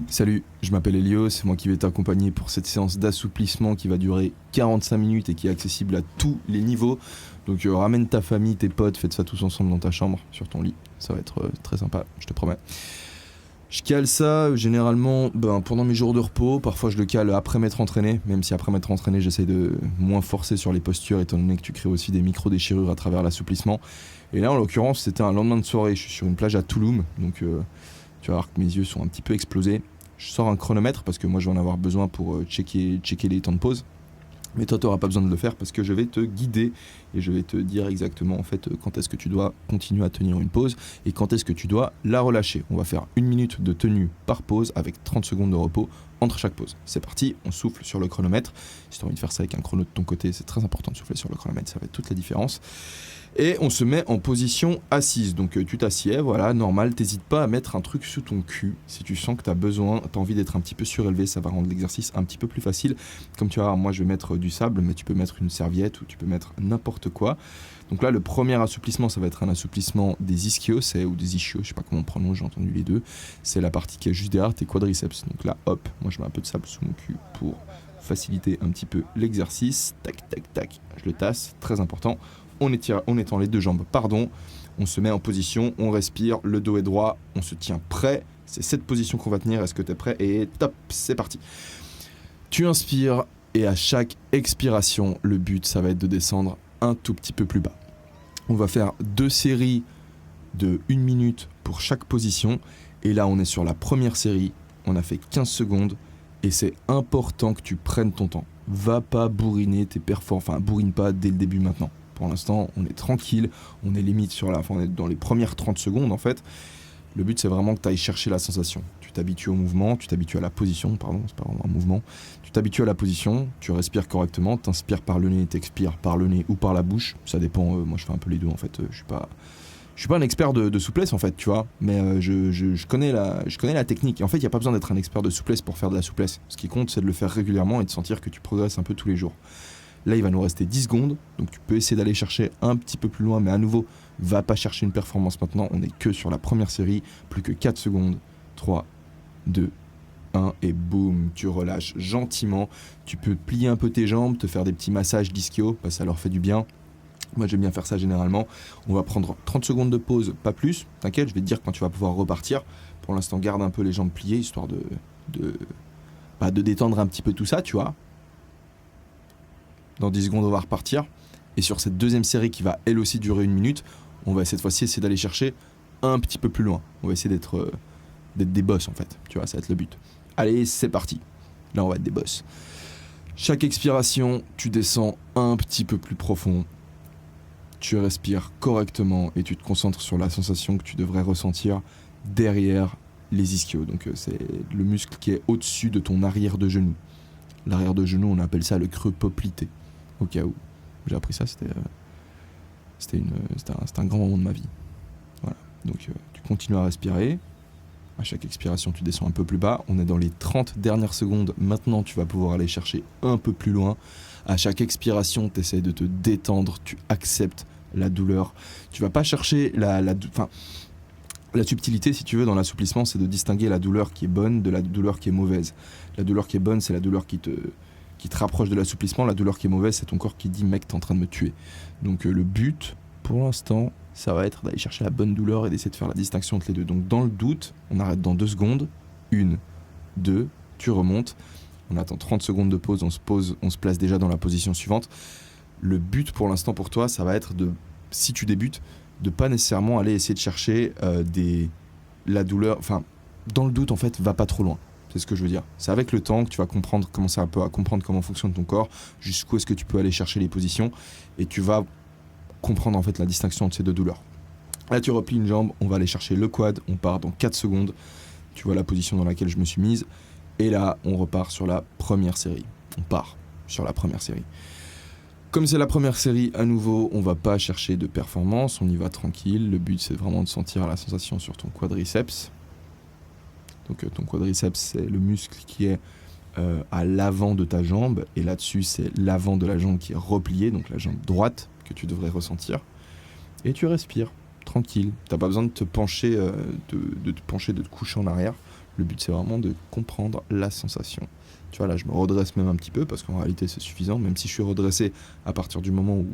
Salut, je m'appelle Elio, c'est moi qui vais t'accompagner pour cette séance d'assouplissement qui va durer 45 minutes et qui est accessible à tous les niveaux. Donc ramène ta famille, tes potes, faites ça tous ensemble dans ta chambre, sur ton lit. Ça va être très sympa, je te promets. Je cale ça généralement pendant mes jours de repos, parfois je le cale après m'être entraîné, même si après m'être entraîné j'essaye de moins forcer sur les postures étant donné que tu crées aussi des micro-déchirures à travers l'assouplissement. Et là en l'occurrence c'était un lendemain de soirée, je suis sur une plage à Touloum, donc tu vas voir que mes yeux sont un petit peu explosés. Je sors un chronomètre parce que moi je vais en avoir besoin pour checker les temps de pause. Mais toi tu n'auras pas besoin de le faire parce que je vais te guider et je vais te dire exactement en fait quand est-ce que tu dois continuer à tenir une pause et quand est-ce que tu dois la relâcher. On va faire 1 minute de tenue par pause avec 30 secondes de repos entre chaque pause. C'est parti, on souffle sur le chronomètre. Si tu as envie de faire ça avec un chrono de ton côté, c'est très important de souffler sur le chronomètre, ça va être toute la différence. Et on se met en position assise. Donc tu t'assieds, voilà, normal. T'hésites pas à mettre un truc sous ton cul. Si tu sens que t'as envie d'être un petit peu surélevé, ça va rendre l'exercice un petit peu plus facile. Comme tu vois, moi je vais mettre du sable, mais tu peux mettre une serviette ou tu peux mettre n'importe quoi. Donc là, le premier assouplissement, ça va être un assouplissement des ischios, ou des ischios, je sais pas comment on prononce, j'ai entendu les deux. C'est la partie qui est juste derrière tes quadriceps. Donc là, hop, moi je mets un peu de sable sous mon cul pour faciliter un petit peu l'exercice. Tac, tac, tac, je le tasse, très important. On étend les deux jambes, on se met en position, on respire, le dos est droit, on se tient prêt. C'est cette position qu'on va tenir, est-ce que tu es prêt? Et top, c'est parti. Tu inspires et à chaque expiration, le but, ça va être de descendre un tout petit peu plus bas. On va faire 2 séries de 1 minute pour chaque position. Et là, on est sur la première série, on a fait 15 secondes et c'est important que tu prennes ton temps. Va pas bourriner tes performances, bourrine pas dès le début maintenant. Pour l'instant, on est tranquille, on est limite on est dans les premières 30 secondes en fait. Le but, c'est vraiment que tu ailles chercher la sensation. Tu t'habitues au mouvement, tu t'habitues à la position, c'est pas vraiment un mouvement. Tu t'habitues à la position, tu respires correctement, t'inspires par le nez, t'expires par le nez ou par la bouche. Ça dépend, moi je fais un peu les deux en fait. Je suis pas un expert de souplesse en fait, tu vois, mais je connais la technique. Et en fait, il n'y a pas besoin d'être un expert de souplesse pour faire de la souplesse. Ce qui compte, c'est de le faire régulièrement et de sentir que tu progresses un peu tous les jours. Là, il va nous rester 10 secondes, donc tu peux essayer d'aller chercher un petit peu plus loin, mais à nouveau, va pas chercher une performance maintenant, on n'est que sur la première série, plus que 4 secondes, 3, 2, 1, et boum, tu relâches gentiment. Tu peux plier un peu tes jambes, te faire des petits massages d'ischio, ça leur fait du bien. Moi, j'aime bien faire ça généralement. On va prendre 30 secondes de pause, pas plus, t'inquiète, je vais te dire quand tu vas pouvoir repartir. Pour l'instant, garde un peu les jambes pliées, histoire de détendre un petit peu tout ça, tu vois. Dans 10 secondes, on va repartir. Et sur cette deuxième série qui va elle aussi durer 1 minute, on va cette fois-ci essayer d'aller chercher un petit peu plus loin. On va essayer d'être des boss en fait. Tu vois, ça va être le but. Allez, c'est parti. Là, on va être des boss. Chaque expiration, tu descends un petit peu plus profond. Tu respires correctement et tu te concentres sur la sensation que tu devrais ressentir derrière les ischios. Donc, c'est le muscle qui est au-dessus de ton arrière de genou. L'arrière de genou, on appelle ça le creux poplité. Au cas où j'ai appris ça, c'était un grand moment de ma vie. Voilà. Donc tu continues à respirer. À chaque expiration, tu descends un peu plus bas. On est dans les 30 dernières secondes. Maintenant, tu vas pouvoir aller chercher un peu plus loin. À chaque expiration, tu essaies de te détendre. Tu acceptes la douleur. Tu vas pas chercher la subtilité, si tu veux, dans l'assouplissement, c'est de distinguer la douleur qui est bonne de la douleur qui est mauvaise. La douleur qui est bonne, c'est la douleur qui te rapproche de l'assouplissement. La douleur qui est mauvaise, c'est ton corps qui dit « mec, t'es en train de me tuer ». Donc le but, pour l'instant, ça va être d'aller chercher la bonne douleur et d'essayer de faire la distinction entre les deux. Donc dans le doute, on arrête dans 2 secondes. 1, 2, tu remontes. On attend 30 secondes de pause, on se place déjà dans la position suivante. Le but pour l'instant pour toi, ça va être si tu débutes, de pas nécessairement aller essayer de chercher la douleur. Dans le doute, en fait, va pas trop loin. C'est ce que je veux dire. C'est avec le temps que tu vas commencer un peu à comprendre comment fonctionne ton corps, jusqu'où est-ce que tu peux aller chercher les positions, et tu vas comprendre en fait la distinction entre ces deux douleurs. Là, tu replies une jambe, on va aller chercher le quad, on part dans 4 secondes. Tu vois la position dans laquelle je me suis mise. Et là, on repart sur la première série. On part sur la première série. Comme c'est la première série, à nouveau, on va pas chercher de performance, on y va tranquille. Le but, c'est vraiment de sentir la sensation sur ton quadriceps. Donc ton quadriceps, c'est le muscle qui est à l'avant de ta jambe. Et là-dessus, c'est l'avant de la jambe qui est replié, donc la jambe droite que tu devrais ressentir. Et tu respires, tranquille. T'as pas besoin de te pencher, de te coucher en arrière. Le but, c'est vraiment de comprendre la sensation. Tu vois, là, je me redresse même un petit peu parce qu'en réalité, c'est suffisant. Même si je suis redressé, à partir du moment où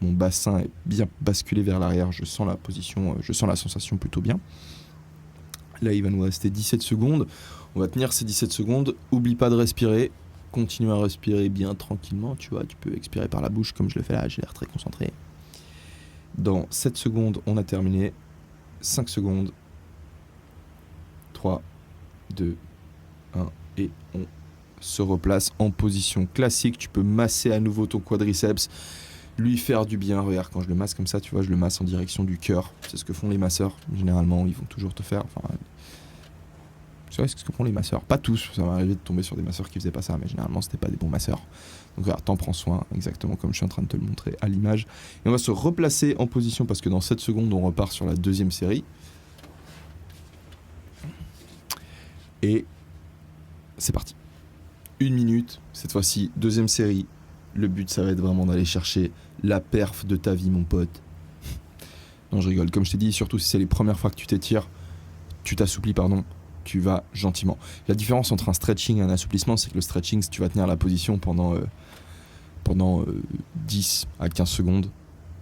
mon bassin est bien basculé vers l'arrière, je sens la position, je sens la sensation plutôt bien. Là, il va nous rester 17 secondes. On va tenir ces 17 secondes. Oublie pas de respirer. Continue à respirer bien tranquillement. Tu vois, tu peux expirer par la bouche comme je le fais là. J'ai l'air très concentré. Dans 7 secondes, on a terminé. 5 secondes. 3, 2, 1. Et on se replace en position classique. Tu peux masser à nouveau ton quadriceps, lui faire du bien. Regarde, quand je le masse comme ça, tu vois, je le masse en direction du cœur. C'est ce que font les masseurs. Généralement, ils vont toujours te faire... c'est ce que font les masseurs. Pas tous, ça m'est arrivé de tomber sur des masseurs qui faisaient pas ça, mais généralement, c'était pas des bons masseurs. Donc regarde, t'en prends soin, exactement comme je suis en train de te le montrer à l'image. Et on va se replacer en position parce que dans 7 secondes, on repart sur la deuxième série. Et c'est parti. 1 minute, cette fois-ci, deuxième série. Le but, ça va être vraiment d'aller chercher la perf de ta vie, mon pote. Non, je rigole. Comme je t'ai dit, surtout si c'est les premières fois que tu t'étires, tu t'assouplis, pardon, tu vas gentiment. La différence entre un stretching et un assouplissement, c'est que le stretching, tu vas tenir la position pendant 10 à 15 secondes.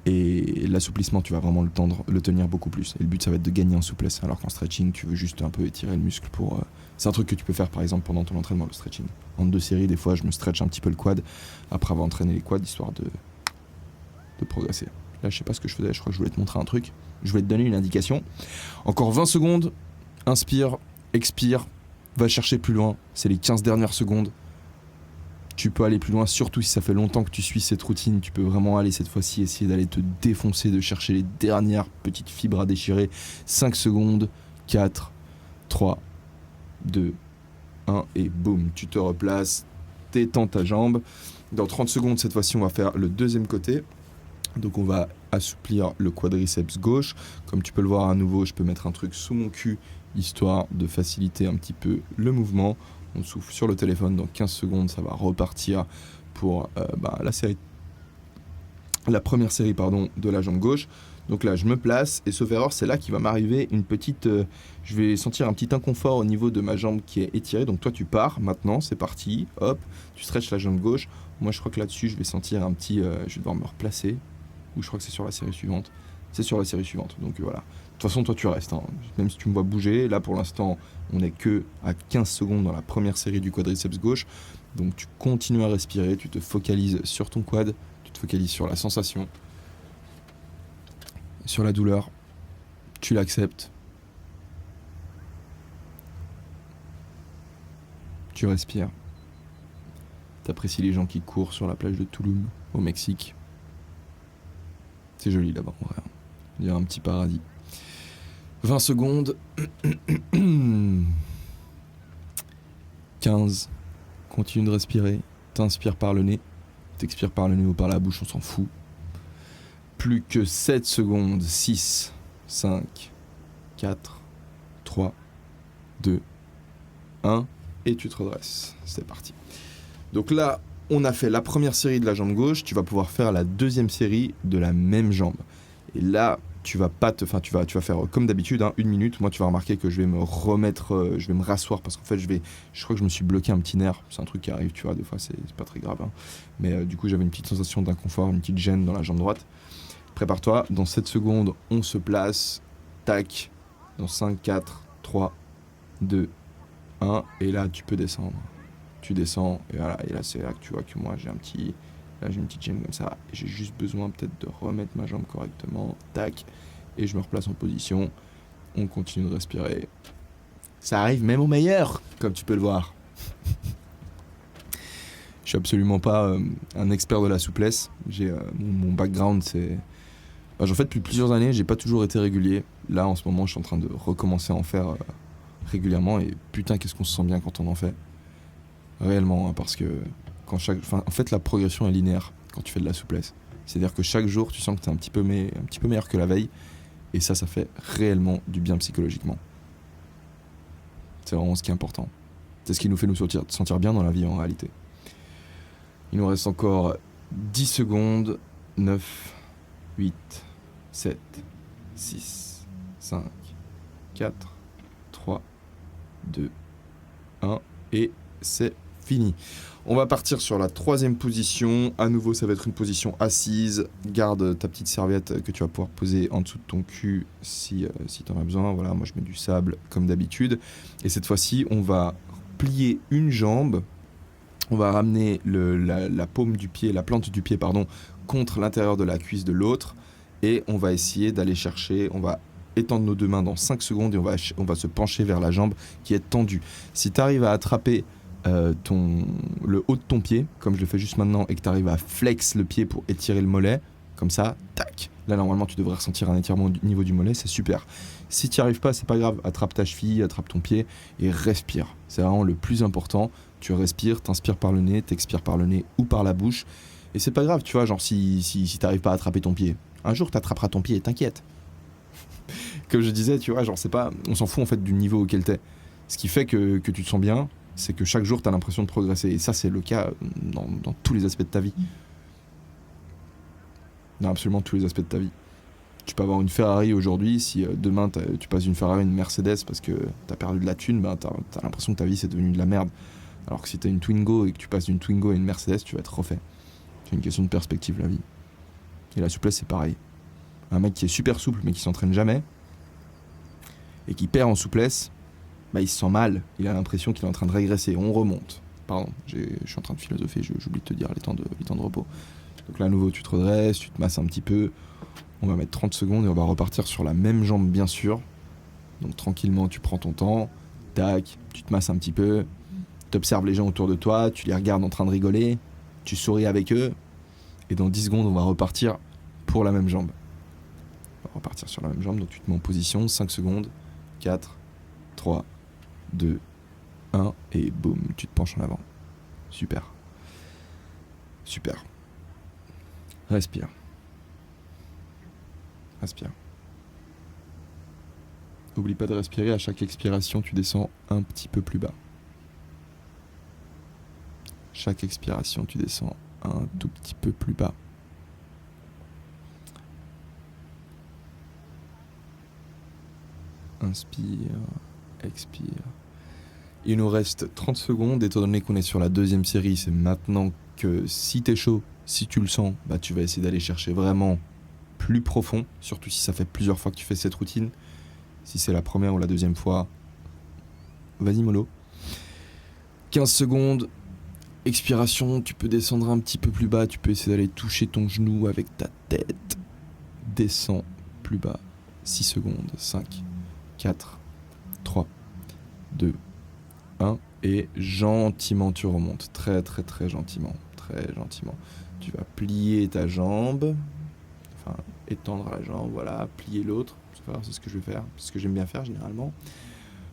Et l'assouplissement, tu vas vraiment le tenir beaucoup plus. Et le but, ça va être de gagner en souplesse. Alors qu'en stretching, tu veux juste un peu étirer le muscle pour... C'est un truc que tu peux faire, par exemple, pendant ton entraînement, le stretching. En 2 séries, des fois, je me stretch un petit peu le quad après avoir entraîné les quads, histoire de progresser. Là, je sais pas ce que je faisais. Je crois que je voulais te montrer un truc. Je voulais te donner une indication. Encore 20 secondes. Inspire, expire. Va chercher plus loin. C'est les 15 dernières secondes. Tu peux aller plus loin, surtout si ça fait longtemps que tu suis cette routine. Tu peux vraiment aller cette fois-ci, essayer d'aller te défoncer, de chercher les dernières petites fibres à déchirer. 5 secondes, 4, 3, 2, 1 et boum, tu te replaces, t'étends ta jambe. Dans 30 secondes, cette fois-ci, on va faire le deuxième côté. Donc on va assouplir le quadriceps gauche. Comme tu peux le voir à nouveau, je peux mettre un truc sous mon cul, histoire de faciliter un petit peu le mouvement. On souffle sur le téléphone, dans 15 secondes, ça va repartir pour la première série de la jambe gauche. Donc là, je me place, et sauf erreur, c'est là qu'il va m'arriver une petite... je vais sentir un petit inconfort au niveau de ma jambe qui est étirée. Donc toi, tu pars, maintenant, c'est parti, hop, tu stretches la jambe gauche. Moi, je crois que là-dessus, je vais sentir un petit... je vais devoir me replacer, ou je crois que c'est sur la série suivante. C'est sur la série suivante, donc voilà. De toute façon, toi, tu restes, hein. Même si tu me vois bouger, là, pour l'instant, on n'est que à 15 secondes dans la première série du quadriceps gauche. Donc tu continues à respirer, tu te focalises sur ton quad, tu te focalises sur la sensation, sur la douleur, tu l'acceptes, tu respires, t'apprécies les gens qui courent sur la plage de Tulum, au Mexique. C'est joli là-bas, en vrai. Il y a un petit paradis. 20 secondes. 15. Continue de respirer. T'inspires par le nez. T'expires par le nez ou par la bouche, on s'en fout. Plus que 7 secondes. 6, 5, 4, 3, 2, 1. Et tu te redresses. C'est parti. Donc là, on a fait la première série de la jambe gauche. Tu vas pouvoir faire la deuxième série de la même jambe. Et là, tu vas faire comme d'habitude, 1 minute. Moi, tu vas remarquer que je vais me remettre, je vais me rasseoir parce qu'en fait, je crois que je me suis bloqué un petit nerf. C'est un truc qui arrive, tu vois, des fois, c'est pas très grave. Hein. Mais du coup, j'avais une petite sensation d'inconfort, une petite gêne dans la jambe droite. Prépare-toi, dans 7 secondes, on se place. Tac. Dans 5, 4, 3, 2, 1. Et là, tu peux descendre. Tu descends, et voilà. Et là, c'est là que tu vois que moi, Là, j'ai une petite gêne comme ça. J'ai juste besoin peut-être de remettre ma jambe correctement. Tac. Et je me replace en position. On continue de respirer. Ça arrive même au meilleur, comme tu peux le voir. Je suis absolument pas un expert de la souplesse. Mon background, c'est... j'en fais depuis plusieurs années. J'ai pas toujours été régulier. Là, en ce moment, je suis en train de recommencer à en faire régulièrement. Et putain, qu'est-ce qu'on se sent bien quand on en fait. Réellement, hein, parce que... en fait, la progression est linéaire quand tu fais de la souplesse. C'est-à-dire que chaque jour, tu sens que tu es un petit peu meilleur que la veille. Et ça fait réellement du bien psychologiquement. C'est vraiment ce qui est important. C'est ce qui nous fait nous sentir bien dans la vie en réalité. Il nous reste encore 10 secondes. 9, 8, 7, 6, 5, 4, 3, 2, 1 et c'est fini. On va partir sur la troisième position. À nouveau, ça va être une position assise. Garde ta petite serviette que tu vas pouvoir poser en dessous de ton cul si tu en as besoin. Voilà, moi je mets du sable comme d'habitude. Et cette fois-ci, on va plier une jambe. On va ramener la paume du pied, la plante du pied, pardon, contre l'intérieur de la cuisse de l'autre. Et on va essayer d'aller chercher, on va étendre nos deux mains dans 5 secondes et on va se pencher vers la jambe qui est tendue. Si tu arrives à attraper le haut de ton pied, comme je le fais juste maintenant, et que tu arrives à flex le pied pour étirer le mollet, comme ça, tac, là normalement tu devrais ressentir un étirement au niveau du mollet, c'est super. Si tu n'y arrives pas, c'est pas grave, attrape ta cheville, attrape ton pied et respire. C'est vraiment le plus important. Tu respires, t'inspires par le nez, t'expires par le nez ou par la bouche. Et c'est pas grave, tu vois, genre si t'arrives pas à attraper ton pied, un jour t'attraperas ton pied, t'inquiète. Comme je disais, tu vois, genre c'est pas, on s'en fout en fait du niveau auquel t'es. Ce qui fait que tu te sens bien, c'est que chaque jour t'as l'impression de progresser. Et ça c'est le cas dans tous les aspects de ta vie. Dans absolument tous les aspects de ta vie. Tu peux avoir une Ferrari aujourd'hui, si demain tu passes d'une Ferrari à une Mercedes parce que t'as perdu de la thune, ben t'as l'impression que ta vie c'est devenu de la merde. Alors que si t'as une Twingo et que tu passes d'une Twingo à une Mercedes, tu vas être refait. C'est une question de perspective, la vie. Et la souplesse, c'est pareil. Un mec qui est super souple mais qui s'entraîne jamais et qui perd en souplesse, bah il se sent mal. Il a l'impression qu'il est en train de régresser. On remonte. Pardon, je suis en train de philosopher, j'oublie de te dire les temps de repos. Donc là, à nouveau, tu te redresses, tu te masses un petit peu. On va mettre 30 secondes et on va repartir sur la même jambe, bien sûr. Donc tranquillement, tu prends ton temps. Tac, tu te masses un petit peu. Tu observes les gens autour de toi, tu les regardes en train de rigoler. Tu souris avec eux. Et dans 10 secondes, on va repartir pour la même jambe. On va repartir sur la même jambe. Donc tu te mets en position, 5 secondes. 4, 3, 2, 1. Et boum, tu te penches en avant. Super. Super. Respire. Respire. N'oublie pas de respirer. À chaque expiration, tu descends un petit peu plus bas. Chaque expiration, tu descends un tout petit peu plus bas. Inspire, expire. Il nous reste 30 secondes. Étant donné qu'on est sur la deuxième série, c'est maintenant que si t'es chaud, si tu le sens, bah tu vas essayer d'aller chercher vraiment plus profond, surtout si ça fait plusieurs fois que tu fais cette routine. Si c'est la première ou la deuxième fois, vas-y mollo. 15 secondes, expiration, tu peux descendre un petit peu plus bas, tu peux essayer d'aller toucher ton genou avec ta tête. Descends plus bas, 6 secondes, 5, 4, 3, 2, 1, et gentiment tu remontes, très très très gentiment, très gentiment. Tu vas plier ta jambe, enfin étendre la jambe, voilà, plier l'autre, c'est ce que je vais faire, c'est ce que j'aime bien faire généralement.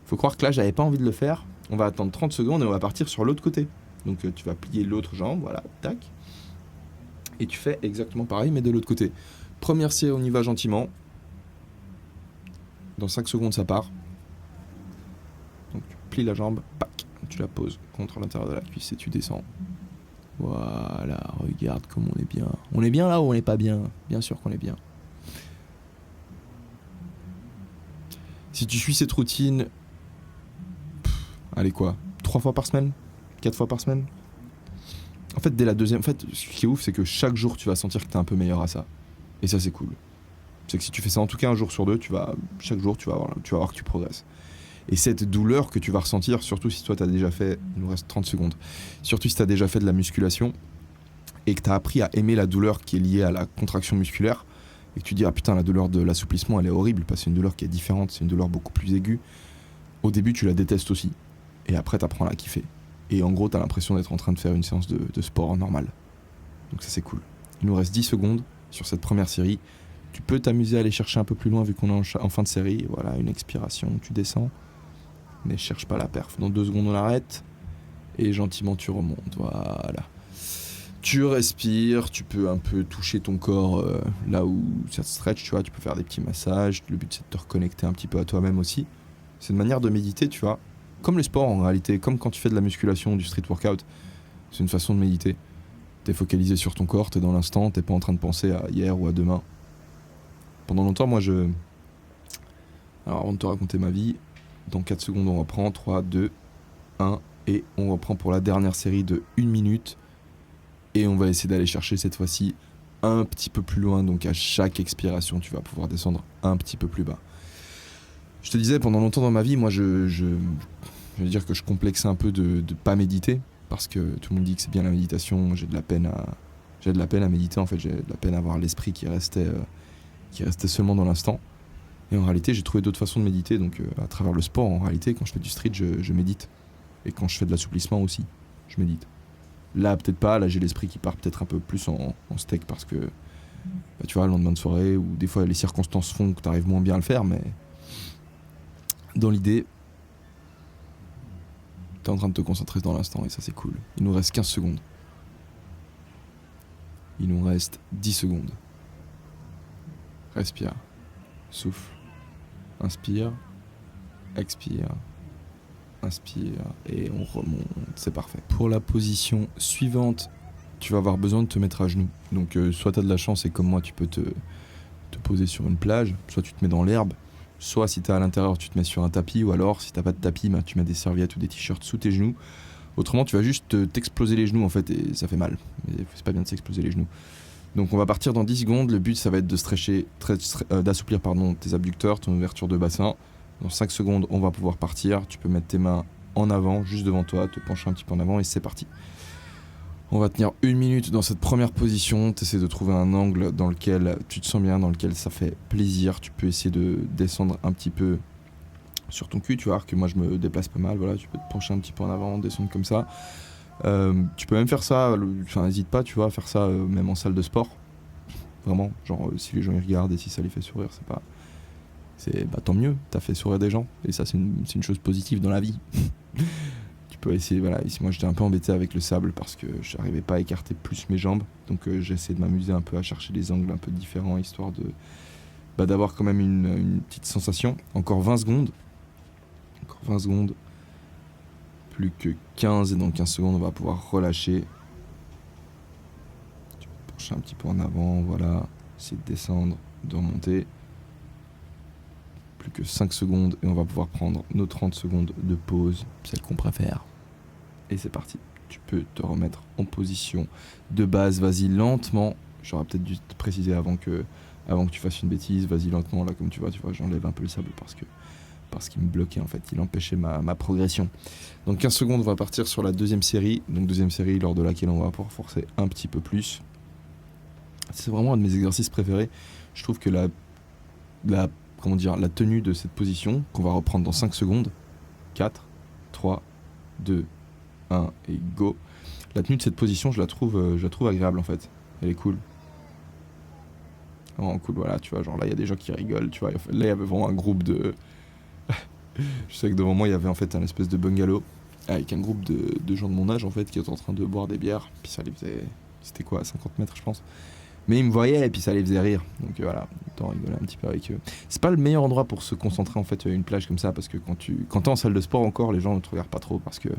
Faut croire que là j'avais pas envie de le faire, on va attendre 30 secondes et on va partir sur l'autre côté. Donc tu vas plier l'autre jambe, voilà, tac, et tu fais exactement pareil mais de l'autre côté. Première série, on y va gentiment, dans 5 secondes ça part. Donc tu plies la jambe, pac, tu la poses contre l'intérieur de la cuisse et tu descends. Voilà, regarde comme on est bien. On est bien là ou on n'est pas bien? Bien sûr qu'on est bien. Si tu suis cette routine, allez quoi, 3 fois par semaine? 4 fois par semaine? En fait, dès la deuxième... En fait, ce qui est ouf, c'est que chaque jour, tu vas sentir que t'es un peu meilleur à ça. Et ça, c'est cool. C'est que si tu fais ça en tout cas un jour sur deux, chaque jour, tu vas voir que tu progresses. Et cette douleur que tu vas ressentir, surtout si toi t'as déjà fait, il nous reste 30 secondes, surtout si t'as déjà fait de la musculation et que t'as appris à aimer la douleur qui est liée à la contraction musculaire et que tu dis ah putain la douleur de l'assouplissement elle est horrible parce que c'est une douleur qui est différente, c'est une douleur beaucoup plus aiguë. Au début tu la détestes aussi et après t'apprends à la kiffer. Et en gros t'as l'impression d'être en train de faire une séance de sport normal. Donc ça c'est cool. Il nous reste 10 secondes sur cette première série. Tu peux t'amuser à aller chercher un peu plus loin vu qu'on est en fin de série. Voilà, une expiration, tu descends. Mais cherche pas la perf. Dans 2 secondes, on arrête. Et gentiment, tu remontes. Voilà. Tu respires. Tu peux un peu toucher ton corps là où ça te stretch. Tu vois, tu peux faire des petits massages. Le but, c'est de te reconnecter un petit peu à toi-même aussi. C'est une manière de méditer, tu vois. Comme le sport, en réalité. Comme quand tu fais de la musculation, du street workout. C'est une façon de méditer. T'es focalisé sur ton corps. T'es dans l'instant. T'es pas en train de penser à hier ou à demain. Pendant longtemps, moi, Alors, avant de te raconter ma vie... Dans 4 secondes, on reprend. 3, 2, 1. Et on reprend pour la dernière série de 1 minute. Et on va essayer d'aller chercher cette fois-ci un petit peu plus loin. Donc à chaque expiration, tu vas pouvoir descendre un petit peu plus bas. Je te disais, pendant longtemps dans ma vie, moi, je veux dire que je complexais un peu de pas méditer. Parce que tout le monde dit que c'est bien la méditation. J'ai de la peine à méditer, en fait. J'ai de la peine à avoir l'esprit qui restait seulement dans l'instant. Et en réalité, j'ai trouvé d'autres façons de méditer. Donc à travers le sport, en réalité, quand je fais du street, je médite. Et quand je fais de l'assouplissement aussi, je médite. Là, peut-être pas. Là, j'ai l'esprit qui part peut-être un peu plus en steak parce que, bah, tu vois, le lendemain de soirée, ou des fois les circonstances font que tu arrives moins bien à le faire, mais dans l'idée, tu es en train de te concentrer dans l'instant et ça, c'est cool. Il nous reste 15 secondes. Il nous reste 10 secondes. Respire. Souffle. Inspire. Expire. Inspire et on remonte, c'est parfait. Pour la position suivante, tu vas avoir besoin de te mettre à genoux. Donc soit tu as de la chance et comme moi tu peux te poser sur une plage, soit tu te mets dans l'herbe, soit si tu es à l'intérieur tu te mets sur un tapis, ou alors si t'as pas de tapis, bah, tu mets des serviettes ou des t-shirts sous tes genoux. Autrement tu vas juste t'exploser les genoux en fait et ça fait mal. Mais c'est pas bien de s'exploser les genoux. Donc on va partir dans 10 secondes, le but ça va être d'assouplir tes abducteurs, ton ouverture de bassin. Dans 5 secondes, on va pouvoir partir. Tu peux mettre tes mains en avant, juste devant toi, te pencher un petit peu en avant et c'est parti. On va tenir 1 minute dans cette première position. Tu essaies de trouver un angle dans lequel tu te sens bien, dans lequel ça fait plaisir. Tu peux essayer de descendre un petit peu sur ton cul. Tu vas voir que moi, je me déplace pas mal. Voilà, tu peux te pencher un petit peu en avant, descendre comme ça. Tu peux même faire ça, n'hésite pas, tu vois, à faire ça même en salle de sport. Vraiment, genre si les gens y regardent et si ça les fait sourire, tant mieux, t'as fait sourire des gens et ça c'est une chose positive dans la vie. Tu peux essayer, voilà, ici moi j'étais un peu embêté avec le sable parce que je n'arrivais pas à écarter plus mes jambes, donc j'essaie de m'amuser un peu à chercher des angles un peu différents histoire d'avoir quand même une petite sensation. Encore 20 secondes, plus que 15 et dans 15 secondes on va pouvoir relâcher. Tu peux pencher un petit peu en avant, voilà, essayer de descendre, de remonter. Plus que 5 secondes et on va pouvoir prendre nos 30 secondes de pause, celle qu'on préfère. Et c'est parti. Tu peux te remettre en position de base. Vas-y lentement. J'aurais peut-être dû te préciser avant que tu fasses une bêtise. Vas-y lentement. Là, comme tu vois, j'enlève un peu le sable parce qu'il me bloquait en fait. Il empêchait ma progression. Dans 15 secondes, on va partir sur la deuxième série. Donc deuxième série lors de laquelle on va pouvoir forcer un petit peu plus. C'est vraiment un de mes exercices préférés. Je trouve que la tenue de cette position, qu'on va reprendre dans 5 secondes. 4, 3, 2, 1 et go. La tenue de cette position, je la trouve agréable en fait. Elle est cool. Vraiment cool, voilà, tu vois, genre là il y a des gens qui rigolent, tu vois. Là il y avait vraiment un groupe de... Je sais que devant moi il y avait en fait un espèce de bungalow avec un groupe de gens de mon âge en fait qui étaient en train de boire des bières. Puis ça les faisait... C'était quoi, 50 mètres je pense. Mais ils me voyaient et puis ça les faisait rire. Donc voilà, autant rigoler un petit peu avec eux. C'est pas le meilleur endroit pour se concentrer en fait, une plage comme ça, parce que quand t'es en salle de sport encore, les gens ne te regardent pas trop parce que...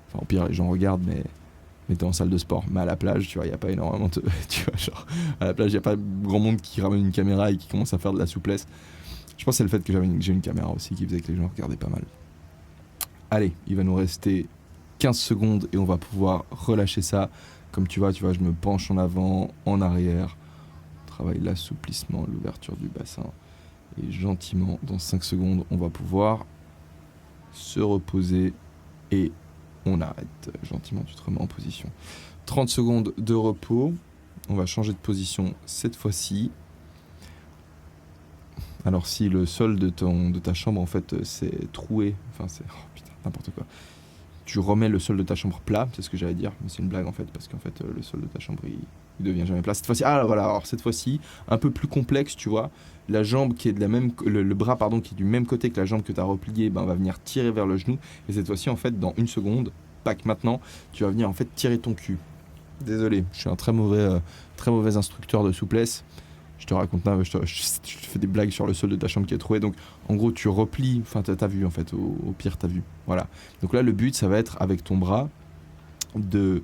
Enfin au pire les gens regardent mais t'es en salle de sport. Mais à la plage, tu vois, il n'y a pas énormément de... Tu vois, genre, à la plage, il n'y a pas grand monde qui ramène une caméra et qui commence à faire de la souplesse. Je pense que c'est le fait que j'ai une caméra aussi qui faisait que les gens regardaient pas mal. Allez, il va nous rester 15 secondes et on va pouvoir relâcher ça. Comme tu vois, je me penche en avant, en arrière. On travaille l'assouplissement, l'ouverture du bassin. Et gentiment, dans 5 secondes, on va pouvoir se reposer et on arrête. Gentiment, tu te remets en position. 30 secondes de repos. On va changer de position cette fois-ci. Alors si le sol de ta chambre en fait c'est troué, enfin c'est... Oh putain, n'importe quoi. Tu remets le sol de ta chambre plat, c'est ce que j'allais dire, mais c'est une blague en fait, parce qu'en fait le sol de ta chambre il devient jamais plat. Cette fois-ci, alors cette fois-ci, un peu plus complexe, tu vois, la jambe qui est de la même, le bras pardon, qui est du même côté que la jambe que tu as repliée, va venir tirer vers le genou, et cette fois-ci en fait dans 1 seconde, maintenant, tu vas venir en fait tirer ton cul. Désolé, je suis un très mauvais instructeur de souplesse. Je te raconte, je te fais des blagues sur le sol de ta chambre qui est troué. Donc, en gros, tu replies, enfin, t'as vu en fait, au pire, t'as vu. Voilà. Donc là, le but, ça va être avec ton bras de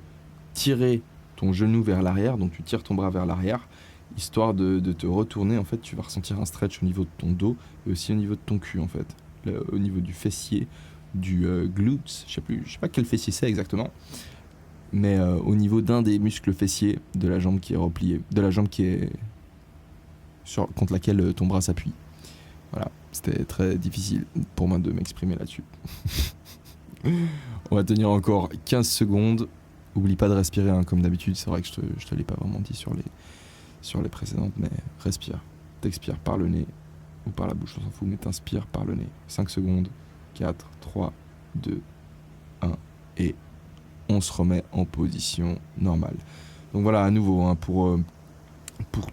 tirer ton genou vers l'arrière. Donc, tu tires ton bras vers l'arrière, histoire de te retourner. En fait, tu vas ressentir un stretch au niveau de ton dos et aussi au niveau de ton cul, en fait. au niveau du fessier, du glutes, je sais pas quel fessier c'est exactement, mais au niveau d'un des muscles fessiers de la jambe qui est repliée, de la jambe qui est contre laquelle ton bras s'appuie. Voilà, c'était très difficile pour moi de m'exprimer là-dessus. On va tenir encore 15 secondes. Oublie pas de respirer, hein, comme d'habitude. C'est vrai que je te l'ai pas vraiment dit sur les précédentes, mais respire. T'expires par le nez ou par la bouche, on s'en fout, mais t'inspires par le nez. 5 secondes, 4, 3, 2, 1, et on se remet en position normale. Donc voilà, à nouveau, hein, pour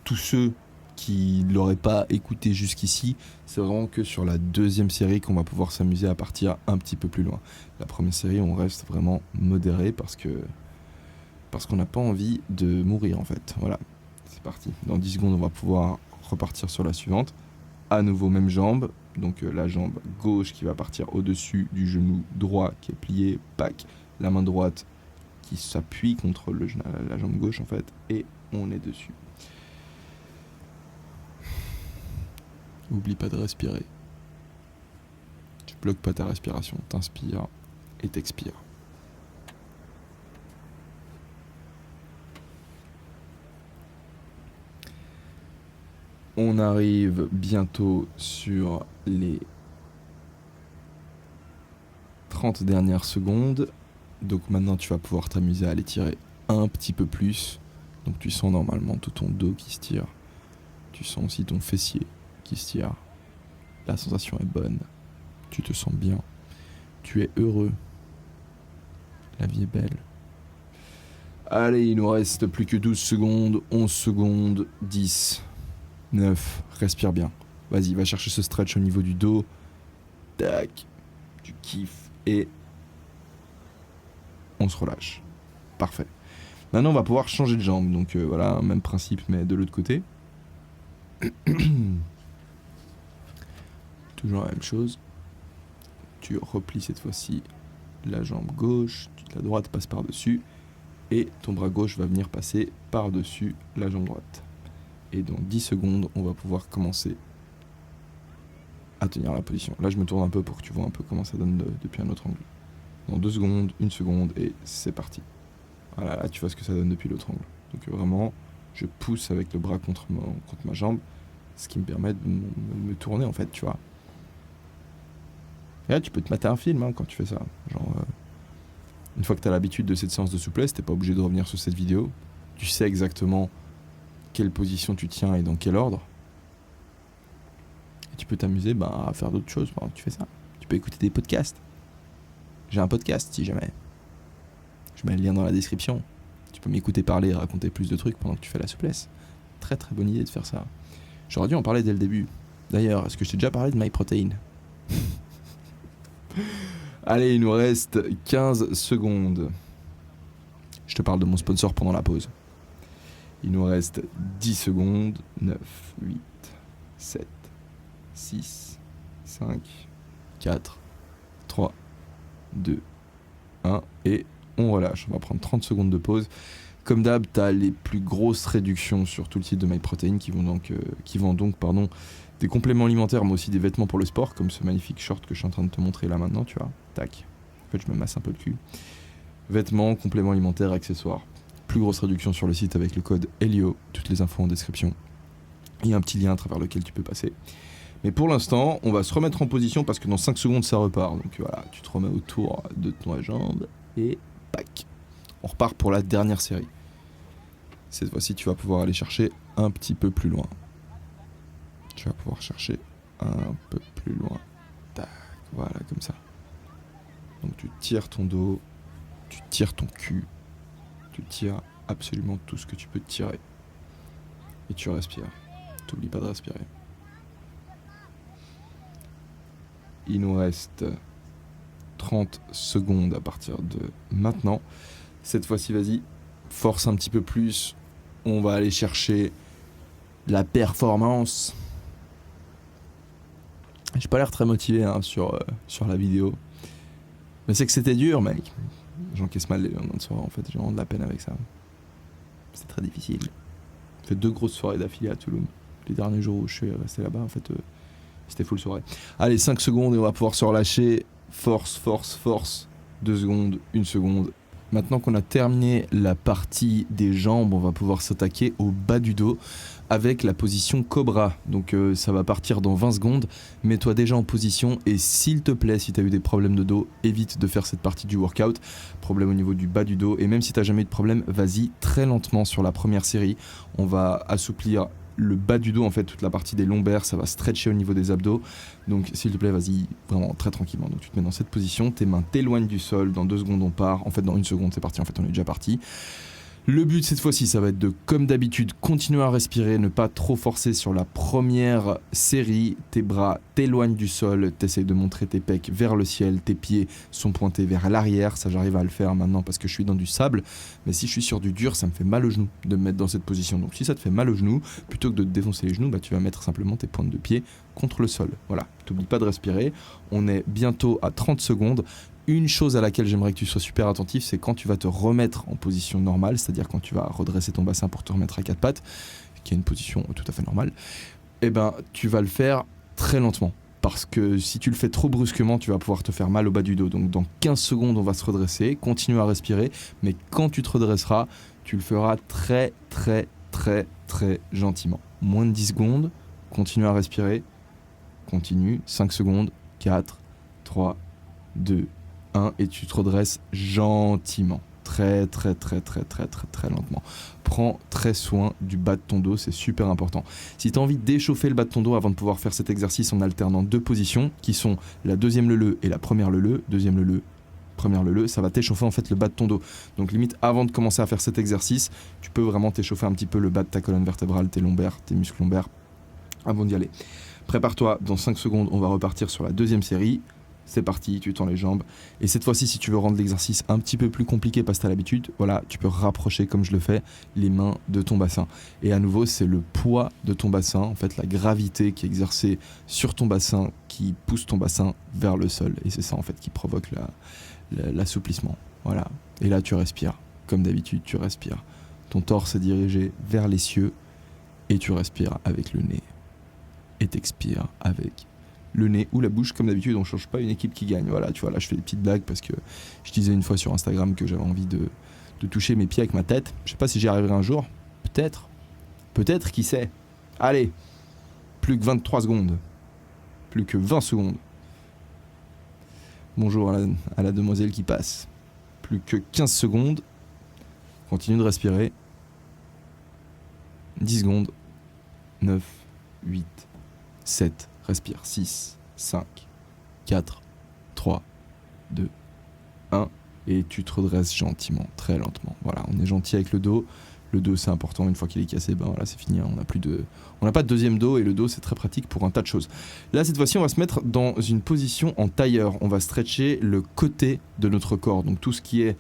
tous ceux qui ne l'auraient pas écouté jusqu'ici, c'est vraiment que sur la deuxième série qu'on va pouvoir s'amuser à partir un petit peu plus loin. La première série, on reste vraiment modéré parce qu'on n'a pas envie de mourir en fait. Voilà, c'est parti. Dans 10 secondes, on va pouvoir repartir sur la suivante. À nouveau, même jambe. Donc la jambe gauche qui va partir au-dessus du genou droit qui est plié, pack. La main droite qui s'appuie contre la jambe gauche en fait. Et on est dessus. Oublie pas de respirer. Tu bloques pas ta respiration. T'inspires et t'expires. On arrive bientôt sur les 30 dernières secondes. Donc maintenant tu vas pouvoir t'amuser à les tirer un petit peu plus. Donc tu sens normalement tout ton dos qui se tire. Tu sens aussi ton fessier qui se tire. La sensation est bonne. Tu te sens bien. Tu es heureux. La vie est belle. Allez, il nous reste plus que 12 secondes, 11 secondes, 10, 9, respire bien. Vas-y, va chercher ce stretch au niveau du dos. Tac, tu kiffes et on se relâche. Parfait. Maintenant, on va pouvoir changer de jambe. Donc voilà, même principe, mais de l'autre côté. Toujours la même chose. Tu replies cette fois-ci la jambe gauche, la droite passe par-dessus et ton bras gauche va venir passer par-dessus la jambe droite. Et dans 10 secondes, on va pouvoir commencer à tenir la position. Là, je me tourne un peu pour que tu vois un peu comment ça donne depuis un autre angle. Dans 2 secondes, 1 seconde et c'est parti. Voilà, là, tu vois ce que ça donne depuis l'autre angle. Donc vraiment, je pousse avec le bras contre ma jambe, ce qui me permet de me tourner en fait, tu vois. Et là, tu peux te mater un film quand tu fais ça. Genre, une fois que tu as l'habitude de cette séance de souplesse, t'es pas obligé de revenir sur cette vidéo. Tu sais exactement quelle position tu tiens et dans quel ordre. Et tu peux t'amuser à faire d'autres choses pendant que tu fais ça. Tu peux écouter des podcasts. J'ai un podcast si jamais. Je mets le lien dans la description. Tu peux m'écouter parler et raconter plus de trucs pendant que tu fais la souplesse. Très très bonne idée de faire ça. J'aurais dû en parler dès le début. D'ailleurs, est-ce que je t'ai déjà parlé de MyProtein ? Allez, il nous reste 15 secondes. Je te parle de mon sponsor pendant la pause. Il nous reste 10 secondes. 9, 8, 7, 6, 5, 4, 3, 2, 1 et on relâche. On va prendre 30 secondes de pause. Comme d'hab, tu as les plus grosses réductions sur tout le site de MyProtein qui vendent donc des compléments alimentaires mais aussi des vêtements pour le sport comme ce magnifique short que je suis en train de te montrer là maintenant, tu vois. Tac. En fait, je me masse un peu le cul. Vêtements, compléments alimentaires, accessoires. Plus grosse réduction sur le site avec le code ELIO. Toutes les infos en description. Il y a un petit lien à travers lequel tu peux passer. Mais pour l'instant, on va se remettre en position parce que dans 5 secondes, ça repart. Donc voilà, tu te remets autour de ta jambe et pac. On repart pour la dernière série. Cette fois-ci, tu vas pouvoir aller chercher un petit peu plus loin. Tu vas pouvoir chercher un peu plus loin. Tac, voilà, comme ça. Donc tu tires ton dos, tu tires ton cul, tu tires absolument tout ce que tu peux tirer. Et tu respires. T'oublies pas de respirer. Il nous reste 30 secondes à partir de maintenant. Cette fois-ci, vas-y, force un petit peu plus. On va aller chercher la performance. J'ai pas l'air très motivé sur la vidéo. Mais c'est que c'était dur, mec. J'encaisse mal les lendemains de soirée, en fait. J'ai vraiment de la peine avec ça. C'est très difficile. J'ai fait 2 grosses soirées d'affilée à Toulouse. Les derniers jours où je suis resté là-bas, en fait, C'était full soirée. Allez, 5 secondes et on va pouvoir se relâcher. Force, force, force. 2 secondes, 1 seconde. Maintenant qu'on a terminé la partie des jambes, on va pouvoir s'attaquer au bas du dos avec la position Cobra. Donc ça va partir dans 20 secondes. Mets-toi déjà en position et s'il te plaît, si tu as eu des problèmes de dos, évite de faire cette partie du workout. Problème au niveau du bas du dos. Et même si tu n'as jamais eu de problème, vas-y très lentement sur la première série. On va assouplir le bas du dos, en fait, toute la partie des lombaires, ça va stretcher au niveau des abdos. Donc s'il te plaît, vas-y vraiment très tranquillement. Donc tu te mets dans cette position, tes mains t'éloignent du sol, dans 2 secondes on part, en fait dans 1 seconde c'est parti, en fait on est déjà parti. Le but cette fois-ci, ça va être de, comme d'habitude, continuer à respirer, ne pas trop forcer sur la première série. Tes bras t'éloignent du sol, t'essayes de montrer tes pecs vers le ciel, tes pieds sont pointés vers l'arrière. Ça, j'arrive à le faire maintenant parce que je suis dans du sable. Mais si je suis sur du dur, ça me fait mal au genou de me mettre dans cette position. Donc si ça te fait mal au genou, plutôt que de te défoncer les genoux, tu vas mettre simplement tes pointes de pied contre le sol. Voilà, t'oublies pas de respirer. On est bientôt à 30 secondes. Une chose à laquelle j'aimerais que tu sois super attentif, c'est quand tu vas te remettre en position normale, c'est-à-dire quand tu vas redresser ton bassin pour te remettre à 4 pattes, qui est une position tout à fait normale, tu vas le faire très lentement. Parce que si tu le fais trop brusquement, tu vas pouvoir te faire mal au bas du dos. Donc dans 15 secondes, on va se redresser, continue à respirer, mais quand tu te redresseras, tu le feras très très très très gentiment. Moins de 10 secondes, continue à respirer, continue, 5 secondes, 4, 3, 2, 1 et tu te redresses gentiment, très très très très très très très lentement. Prends très soin du bas de ton dos, c'est super important. Si tu as envie d'échauffer le bas de ton dos avant de pouvoir faire cet exercice en alternant 2 positions qui sont la deuxième leu et la première leu, deuxième leu, première leu, ça va t'échauffer en fait le bas de ton dos. Donc limite avant de commencer à faire cet exercice, tu peux vraiment t'échauffer un petit peu le bas de ta colonne vertébrale, tes lombaires, tes muscles lombaires avant d'y aller. Prépare-toi, dans 5 secondes, on va repartir sur la deuxième série. C'est parti, tu tends les jambes. Et cette fois-ci, si tu veux rendre l'exercice un petit peu plus compliqué parce que tu as l'habitude, voilà, tu peux rapprocher, comme je le fais, les mains de ton bassin. Et à nouveau, c'est le poids de ton bassin, en fait, la gravité qui est exercée sur ton bassin, qui pousse ton bassin vers le sol. Et c'est ça, en fait, qui provoque l'assouplissement. Voilà. Et là, tu respires. Comme d'habitude, tu respires. Ton torse est dirigé vers les cieux et tu respires avec le nez. Et t'expires avec le nez ou la bouche. Comme d'habitude, on change pas une équipe qui gagne. Voilà, tu vois, là je fais des petites blagues parce que je disais une fois sur Instagram que j'avais envie de toucher mes pieds avec ma tête. Je sais pas si j'y arriverai un jour. Peut-être, qui sait. Allez, plus que 23 secondes. Plus que 20 secondes. Bonjour à la demoiselle qui passe. Plus que 15 secondes. Continue de respirer. 10 secondes. 9, 8, 7, respire, 6, 5, 4, 3, 2, 1, et tu te redresses gentiment, très lentement. Voilà, on est gentil avec le dos. Le dos c'est important, une fois qu'il est cassé, voilà, c'est fini, on n'a pas de deuxième dos, et le dos c'est très pratique pour un tas de choses. Là cette fois-ci on va se mettre dans une position en tailleur, on va stretcher le côté de notre corps, donc tout ce qui est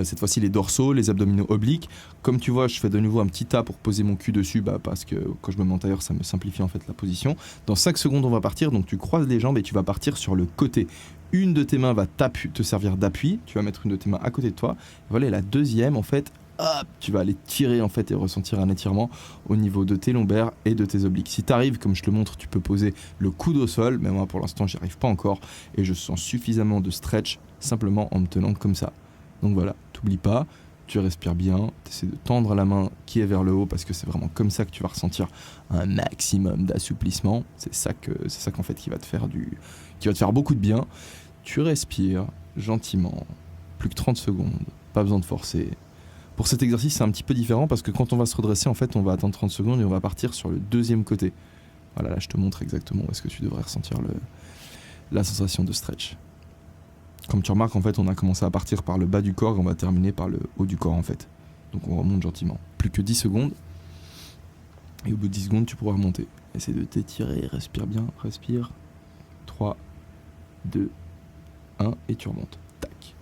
cette fois-ci les dorsaux, les abdominaux obliques. Comme tu vois, je fais de nouveau un petit tas pour poser mon cul dessus, parce que quand je me mets en tailleur, ça me simplifie en fait la position. Dans 5 secondes, on va partir, donc tu croises les jambes et tu vas partir sur le côté. Une de tes mains va te servir d'appui, tu vas mettre une de tes mains à côté de toi. Voilà, et la deuxième, en fait, hop, tu vas aller tirer en fait et ressentir un étirement au niveau de tes lombaires et de tes obliques. Si tu arrives, comme je te le montre, tu peux poser le coude au sol, mais moi pour l'instant, j'y arrive pas encore et je sens suffisamment de stretch simplement en me tenant comme ça. Donc voilà, t'oublies pas, tu respires bien, tu essaies de tendre la main qui est vers le haut parce que c'est vraiment comme ça que tu vas ressentir un maximum d'assouplissement. C'est ça qu'en fait qui va te faire beaucoup de bien. Tu respires gentiment, plus que 30 secondes, pas besoin de forcer. Pour cet exercice, c'est un petit peu différent parce que quand on va se redresser, en fait, on va attendre 30 secondes et on va partir sur le deuxième côté. Voilà, là je te montre exactement où est-ce que tu devrais ressentir la sensation de stretch. Comme tu remarques, en fait, on a commencé à partir par le bas du corps et on va terminer par le haut du corps, en fait. Donc on remonte gentiment. Plus que 10 secondes. Et au bout de 10 secondes, tu pourras remonter. Essaie de t'étirer, respire bien, respire. 3, 2, 1, et tu remontes. Tac.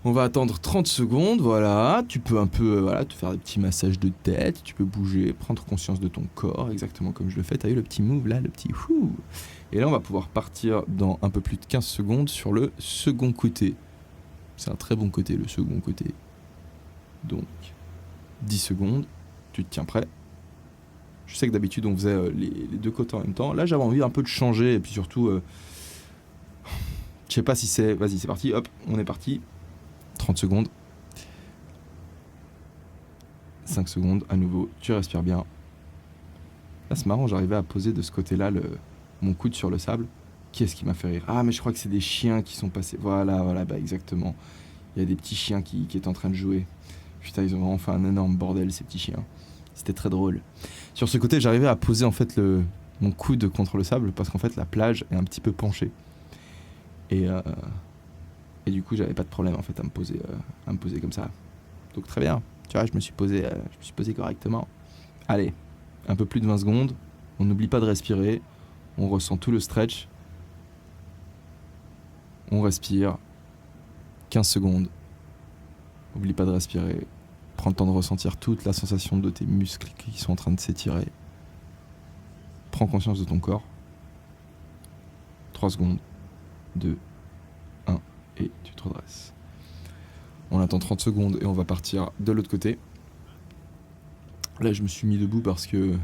On va attendre 30 secondes, voilà. Tu peux un peu te faire des petits massages de tête, tu peux bouger, prendre conscience de ton corps, exactement comme je le fais. T'as eu le petit move là, le petit whoo. Et là, on va pouvoir partir dans un peu plus de 15 secondes sur le second côté. C'est un très bon côté, le second côté. Donc, 10 secondes, tu te tiens prêt. Je sais que d'habitude on faisait les deux côtés en même temps. Là j'avais envie un peu de changer et puis surtout, je sais pas si c'est... Vas-y c'est parti, hop, on est parti. 30 secondes. 5 secondes, à nouveau, tu respires bien. Là c'est marrant, j'arrivais à poser de ce côté-là mon coude sur le sable. Qui est-ce qui m'a fait rire? Ah mais je crois que c'est des chiens qui sont passés. Voilà, bah exactement. Il y a des petits chiens qui étaient en train de jouer. Putain, ils ont vraiment fait un énorme bordel ces petits chiens. C'était très drôle. Sur ce côté, j'arrivais à poser en fait mon coude contre le sable parce qu'en fait la plage est un petit peu penchée. Et du coup, j'avais pas de problème en fait à me poser comme ça. Donc très bien. Tu vois, je me suis posé correctement. Allez, un peu plus de 20 secondes. On n'oublie pas de respirer. On ressent tout le stretch. On respire. 15 secondes. N'oublie pas de respirer. Prends le temps de ressentir toute la sensation de tes muscles qui sont en train de s'étirer. Prends conscience de ton corps. 3 secondes. 2, 1, et tu te redresses. On attend 30 secondes et on va partir de l'autre côté. Là, je me suis mis debout parce que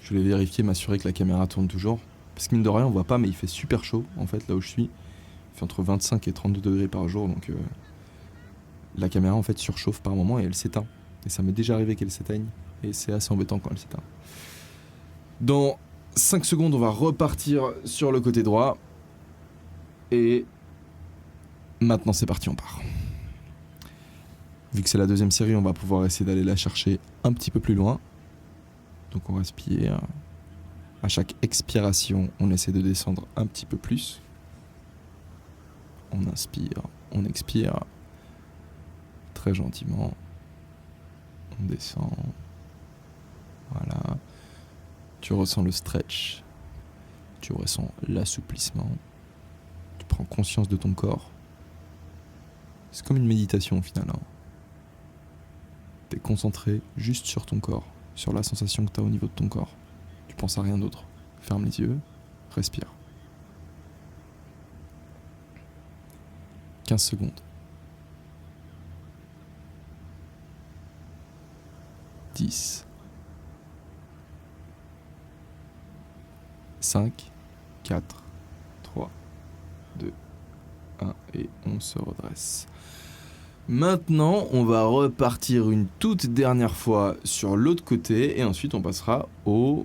je voulais vérifier, m'assurer que la caméra tourne toujours. Parce que mine de rien, on voit pas, mais il fait super chaud, en fait, là où je suis. Il fait entre 25 et 32 degrés par jour, donc la caméra, en fait, surchauffe par moment et elle s'éteint. Et ça m'est déjà arrivé qu'elle s'éteigne, et c'est assez embêtant quand elle s'éteint. Dans 5 secondes, on va repartir sur le côté droit. Et maintenant, c'est parti, on part. Vu que c'est la deuxième série, on va pouvoir essayer d'aller la chercher un petit peu plus loin. Donc on respire. À chaque expiration, on essaie de descendre un petit peu plus. On inspire, on expire. Très gentiment. On descend. Voilà. Tu ressens le stretch. Tu ressens l'assouplissement. Tu prends conscience de ton corps. C'est comme une méditation au final. T'es concentré juste sur ton corps, sur la sensation que t'as au niveau de ton corps. Tu penses à rien d'autre. Ferme les yeux, respire. 15 secondes. 10. 5, 4, 3, 2, 1 et on se redresse. Maintenant, on va repartir une toute dernière fois sur l'autre côté et ensuite on passera au...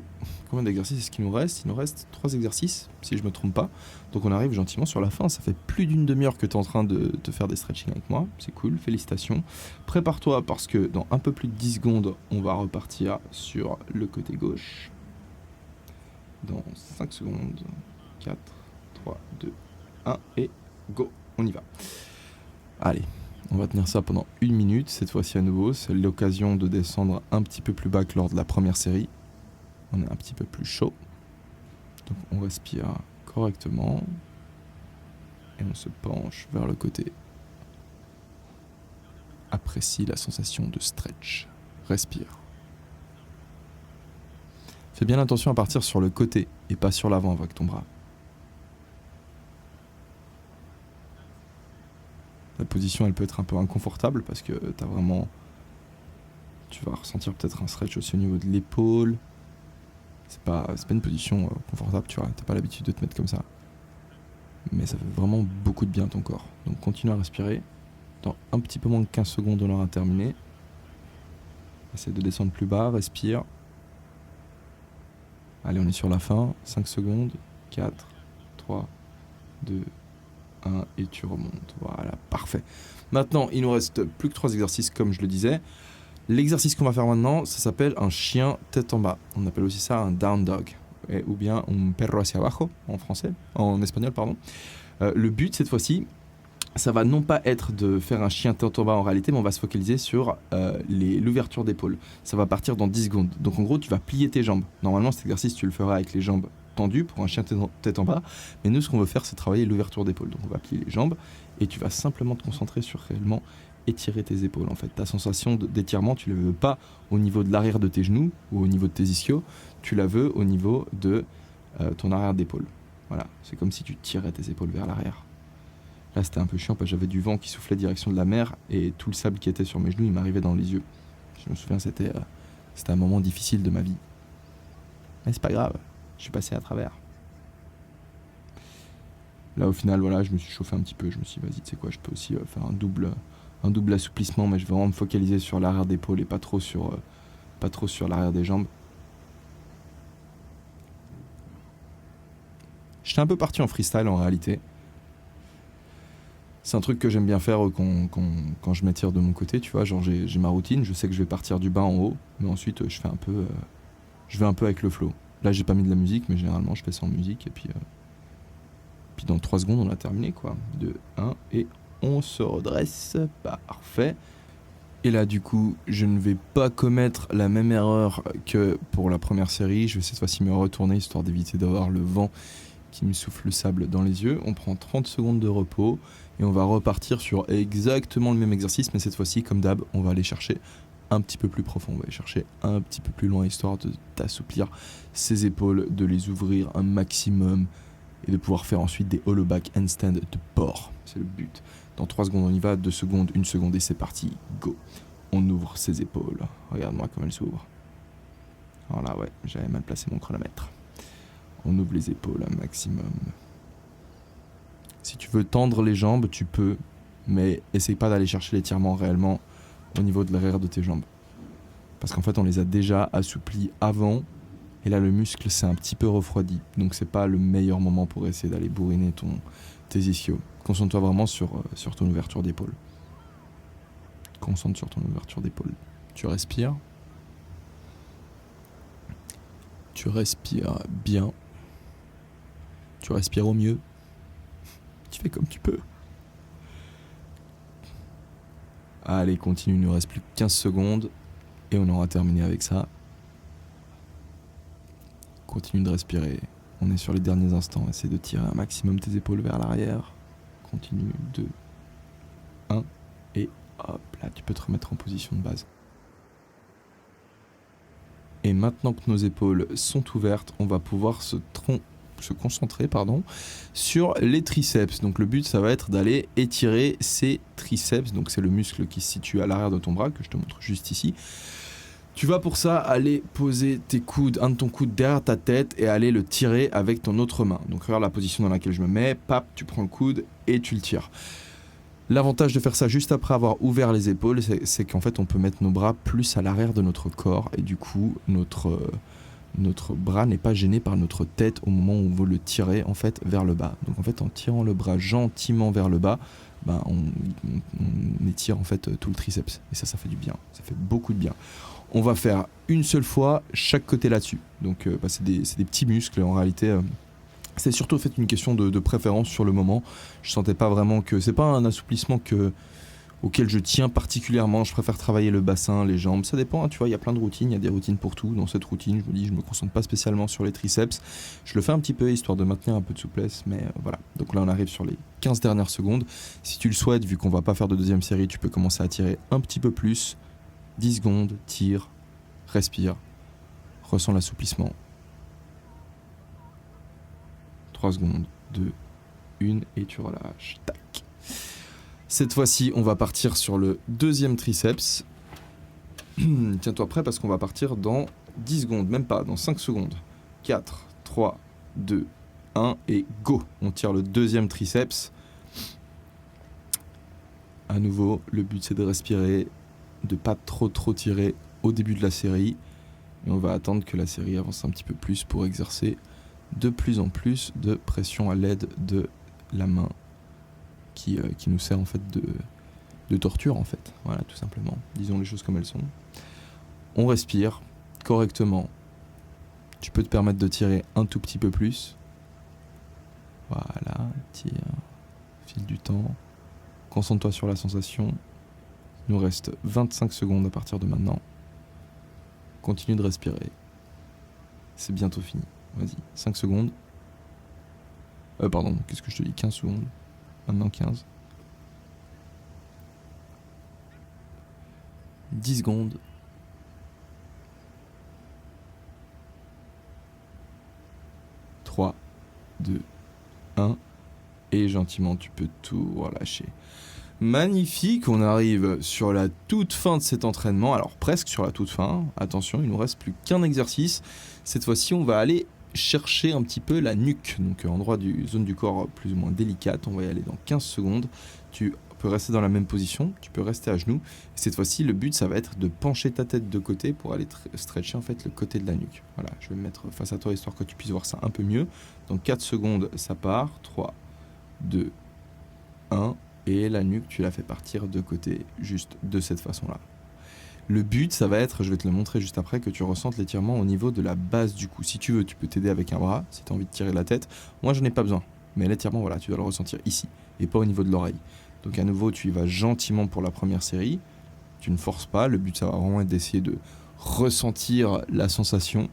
Combien d'exercices est-ce qu'il nous reste? Il nous reste 3 exercices, si je me trompe pas. Donc on arrive gentiment sur la fin. Ça fait plus d'une demi-heure que tu es en train de te faire des stretching avec moi. C'est cool, félicitations. Prépare-toi parce que dans un peu plus de 10 secondes, on va repartir sur le côté gauche. Dans 5 secondes. 4, 3, 2, 1 et go. On y va. Allez. On va tenir ça pendant 1 minute, cette fois-ci à nouveau. C'est l'occasion de descendre un petit peu plus bas que lors de la première série. On est un petit peu plus chaud. Donc on respire correctement. Et on se penche vers le côté. Apprécie la sensation de stretch. Respire. Fais bien attention à partir sur le côté et pas sur l'avant avec ton bras. La position, elle peut être un peu inconfortable parce que tu vas ressentir peut-être un stretch aussi au niveau de l'épaule. C'est pas une position confortable, tu vois. T'as pas l'habitude de te mettre comme ça. Mais ça fait vraiment beaucoup de bien à ton corps. Donc continue à respirer. Dans un petit peu moins de 15 secondes, on aura terminé. Essaie de descendre plus bas, respire. Allez, on est sur la fin. 5 secondes. 4, 3, 2, 1 et tu remontes. Voilà, parfait. Maintenant, il nous reste plus que 3 exercices comme je le disais. L'exercice qu'on va faire maintenant, ça s'appelle un chien tête en bas. On appelle aussi ça un down dog ou bien un perro hacia abajo en espagnol pardon. Le but cette fois-ci, ça va non pas être de faire un chien tête en bas en réalité, mais on va se focaliser sur l'ouverture d'épaule. Ça va partir dans 10 secondes. Donc en gros, tu vas plier tes jambes. Normalement, cet exercice, tu le feras avec les jambes tendues pour un chien tête en bas. Mais nous, ce qu'on veut faire, c'est travailler l'ouverture d'épaule. Donc on va plier les jambes et tu vas simplement te concentrer sur réellement étirer tes épaules. En fait, ta sensation d'étirement, tu ne la veux pas au niveau de l'arrière de tes genoux ou au niveau de tes ischios. Tu la veux au niveau de ton arrière d'épaule. Voilà, c'est comme si tu tirais tes épaules vers l'arrière. Là, c'était un peu chiant parce que j'avais du vent qui soufflait direction de la mer et tout le sable qui était sur mes genoux, il m'arrivait dans les yeux. Je me souviens, c'était un moment difficile de ma vie. Mais c'est pas grave, je suis passé à travers. Là au final voilà, je me suis chauffé un petit peu, je me suis dit vas-y tu sais quoi, je peux aussi faire un double assouplissement, mais je vais vraiment me focaliser sur l'arrière d'épaule et pas trop sur l'arrière des jambes. J'étais un peu parti en freestyle en réalité. C'est un truc que j'aime bien faire quand je m'étire de mon côté, tu vois, genre j'ai ma routine, je sais que je vais partir du bas en haut, mais ensuite je vais un peu avec le flow. Là j'ai pas mis de la musique, mais généralement je fais sans musique, et puis dans 3 secondes on a terminé quoi. 2, 1, et on se redresse, parfait. Et là du coup je ne vais pas commettre la même erreur que pour la première série, je vais cette fois-ci me retourner histoire d'éviter d'avoir le vent qui me souffle le sable dans les yeux. On prend 30 secondes de repos et on va repartir sur exactement le même exercice, mais cette fois-ci, comme d'hab, on va aller chercher un petit peu plus profond, on va aller chercher un petit peu plus loin, histoire d'assouplir ses épaules, de les ouvrir un maximum et de pouvoir faire ensuite des hollow back handstand de porc. C'est le but. Dans 3 secondes, on y va, 2 secondes, 1 seconde et c'est parti, go. On ouvre ses épaules. Regarde-moi comme elles s'ouvrent. Alors là, ouais, j'avais mal placé mon chronomètre. On ouvre les épaules un maximum. Si tu veux tendre les jambes, tu peux, mais essaye pas d'aller chercher l'étirement réellement au niveau de l'arrière de tes jambes. Parce qu'en fait, on les a déjà assouplis avant, et là, le muscle s'est un petit peu refroidi. Donc, c'est pas le meilleur moment pour essayer d'aller bourriner tes ischios. Concentre-toi vraiment sur ton ouverture d'épaule. Concentre sur ton ouverture d'épaule. Tu respires. Tu respires bien. Tu respires au mieux. Tu fais comme tu peux. Allez, continue, il ne nous reste plus que 15 secondes et on aura terminé avec ça. Continue de respirer. On est sur les derniers instants. Essaie de tirer un maximum tes épaules vers l'arrière. Continue. 2, 1 et hop, là tu peux te remettre en position de base. Et maintenant que nos épaules sont ouvertes, on va pouvoir se concentrer sur les triceps. Donc le but ça va être d'aller étirer ces triceps, donc c'est le muscle qui se situe à l'arrière de ton bras que je te montre juste ici. Tu vas pour ça aller poser un de ton coude derrière ta tête et aller le tirer avec ton autre main. Donc regarde la position dans laquelle je me mets, pap, tu prends le coude et tu le tires. L'avantage de faire ça juste après avoir ouvert les épaules, c'est qu'en fait on peut mettre nos bras plus à l'arrière de notre corps et du coup notre bras n'est pas gêné par notre tête au moment où on veut le tirer en fait vers le bas. Donc en fait en tirant le bras gentiment vers le bas, on étire en fait tout le triceps et ça fait du bien, ça fait beaucoup de bien. On va faire une seule fois chaque côté là-dessus. Donc c'est des petits muscles en réalité. C'est surtout fait une question de préférence sur le moment. Je sentais pas vraiment que c'est pas un assouplissement auquel je tiens particulièrement. Je préfère travailler le bassin, les jambes, ça dépend, hein, tu vois, il y a plein de routines, il y a des routines pour tout. Dans cette routine, je me concentre pas spécialement sur les triceps. Je le fais un petit peu histoire de maintenir un peu de souplesse, mais voilà. Donc là, on arrive sur les 15 dernières secondes. Si tu le souhaites, vu qu'on va pas faire de deuxième série, tu peux commencer à tirer un petit peu plus. 10 secondes, tire, respire, ressens l'assouplissement. 3 secondes, 2, 1 et tu relâches. Tac. Cette fois-ci, on va partir sur le deuxième triceps. Tiens-toi prêt parce qu'on va partir dans 10 secondes, même pas, dans 5 secondes. 4, 3, 2, 1 et go. On tire le deuxième triceps. À nouveau, le but c'est de respirer, de pas trop tirer au début de la série. Et on va attendre que la série avance un petit peu plus pour exercer de plus en plus de pression à l'aide de la main qui nous sert en fait de torture en fait. Voilà, tout simplement. Disons les choses comme elles sont. On respire correctement. Tu peux te permettre de tirer un tout petit peu plus. Voilà, tire. File du temps. Concentre-toi sur la sensation. Il nous reste 25 secondes à partir de maintenant. Continue de respirer. C'est bientôt fini. Vas-y, 5 secondes. Pardon, qu'est-ce que je te dis ? 15 secondes. Maintenant 15. 10 secondes. 3, 2, 1. Et gentiment, tu peux tout relâcher. Magnifique, on arrive sur la toute fin de cet entraînement, alors presque sur la toute fin, attention, il nous reste plus qu'un exercice. Cette fois-ci, on va aller chercher un petit peu la nuque, donc endroit du zone du corps plus ou moins délicate, on va y aller dans 15 secondes. Tu peux rester dans la même position, tu peux rester à genoux. Cette fois-ci, le but, ça va être de pencher ta tête de côté pour aller stretcher en fait le côté de la nuque. Voilà, je vais me mettre face à toi histoire que tu puisses voir ça un peu mieux. Dans 4 secondes, ça part. 3, 2, 1. Et la nuque, tu la fais partir de côté, juste de cette façon-là. Le but, ça va être, je vais te le montrer juste après, que tu ressentes l'étirement au niveau de la base du cou. Si tu veux, tu peux t'aider avec un bras, si tu as envie de tirer la tête. Moi, je n'ai pas besoin. Mais l'étirement, voilà, tu dois le ressentir ici, et pas au niveau de l'oreille. Donc à nouveau, tu y vas gentiment pour la première série. Tu ne forces pas. Le but, ça va vraiment être d'essayer de ressentir la sensation.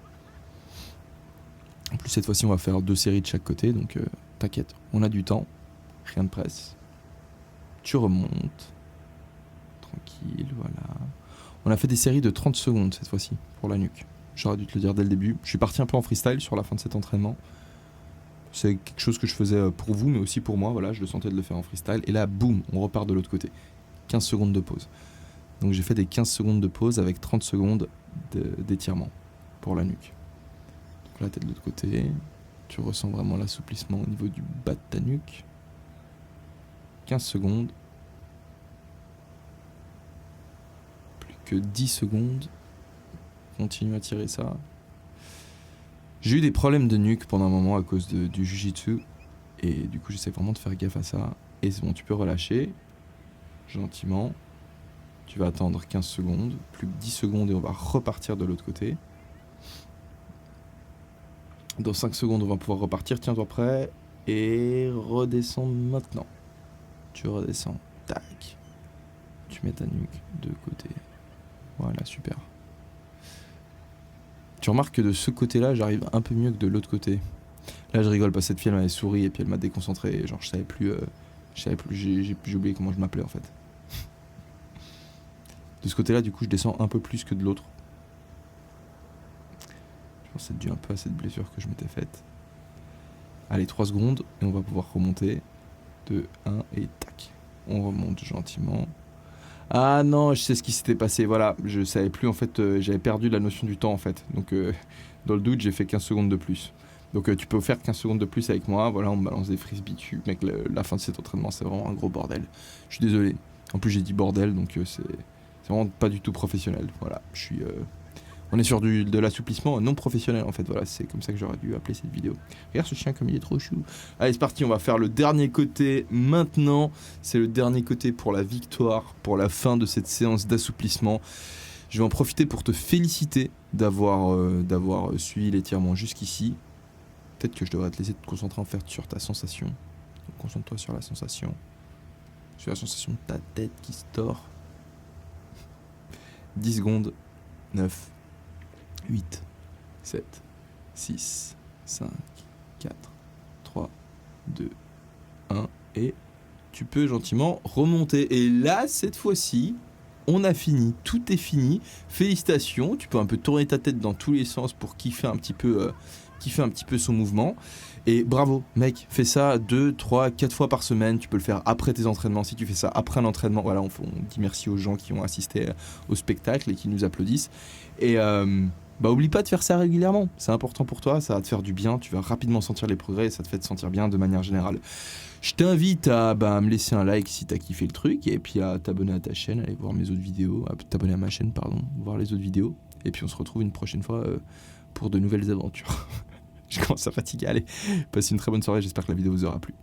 En plus, cette fois-ci, on va faire 2 séries de chaque côté. Donc t'inquiète, on a du temps. Rien de presse. Tu remontes. Tranquille, voilà. On a fait des séries de 30 secondes cette fois-ci pour la nuque. J'aurais dû te le dire dès le début. Je suis parti un peu en freestyle sur la fin de cet entraînement. C'est quelque chose que je faisais pour vous, mais aussi pour moi. Voilà, je le sentais de le faire en freestyle. Et là, boum, on repart de l'autre côté. 15 secondes de pause. Donc j'ai fait des 15 secondes de pause avec 30 secondes d'étirement pour la nuque. Donc la tête de l'autre côté. Tu ressens vraiment l'assouplissement au niveau du bas de ta nuque. 15 secondes. Plus que 10 secondes. Continue à tirer ça. J'ai eu des problèmes de nuque pendant un moment à cause du jiu-jitsu. Et du coup, j'essaie vraiment de faire gaffe à ça. Et c'est bon, tu peux relâcher. Gentiment. Tu vas attendre 15 secondes. Plus que 10 secondes et on va repartir de l'autre côté. Dans 5 secondes, on va pouvoir repartir. Tiens-toi prêt. Et redescends maintenant. Tu redescends. Tac. Tu mets ta nuque de côté. Voilà, super. Tu remarques que de ce côté-là, j'arrive un peu mieux que de l'autre côté. Là, je rigole parce que cette fille, elle m'avait souri et puis elle m'a déconcentré. Genre, je savais plus, j'ai oublié comment je m'appelais en fait. De ce côté-là, du coup, je descends un peu plus que de l'autre. Je pense que c'est dû un peu à cette blessure que je m'étais faite. Allez, 3 secondes et on va pouvoir remonter. 2, 1 et tac. On remonte gentiment. Ah non, je sais ce qui s'était passé, voilà, je savais plus en fait, j'avais perdu la notion du temps en fait. Donc dans le doute, j'ai fait 15 secondes de plus. Donc tu peux faire 15 secondes de plus avec moi, voilà, on me balance des frisbees dessus. Mec, la fin de cet entraînement, c'est vraiment un gros bordel. Je suis désolé. En plus, j'ai dit bordel, donc c'est vraiment pas du tout professionnel. Voilà, on est sur de l'assouplissement non professionnel en fait, voilà, c'est comme ça que j'aurais dû appeler cette vidéo. Regarde ce chien comme il est trop chou. Allez, c'est parti, on va faire le dernier côté maintenant. C'est le dernier côté pour la victoire, pour la fin de cette séance d'assouplissement. Je vais en profiter pour te féliciter d'avoir suivi l'étirement jusqu'ici. Peut-être que je devrais te laisser te concentrer en fait sur ta sensation. Donc, concentre-toi sur la sensation. Sur la sensation de ta tête qui se tord. 10 secondes. 9. 8, 7, 6, 5, 4, 3, 2, 1 et tu peux gentiment remonter. Et là, cette fois-ci, on a fini, tout est fini. Félicitations, tu peux un peu tourner ta tête dans tous les sens pour kiffer un petit peu son mouvement. Et bravo, mec, fais ça 2, 3, 4 fois par semaine. Tu peux le faire après tes entraînements. Si tu fais ça après un entraînement, voilà, on dit merci aux gens qui ont assisté au spectacle et qui nous applaudissent. Et oublie pas de faire ça régulièrement. C'est important pour toi, ça va te faire du bien. Tu vas rapidement sentir les progrès et ça te fait te sentir bien de manière générale. Je t'invite à me laisser un like si t'as kiffé le truc et puis à t'abonner à ta chaîne, aller voir mes autres vidéos, à t'abonner à ma chaîne, voir les autres vidéos. Et puis on se retrouve une prochaine fois pour de nouvelles aventures. Je commence à fatiguer. Allez, passez une très bonne soirée, j'espère que la vidéo vous aura plu.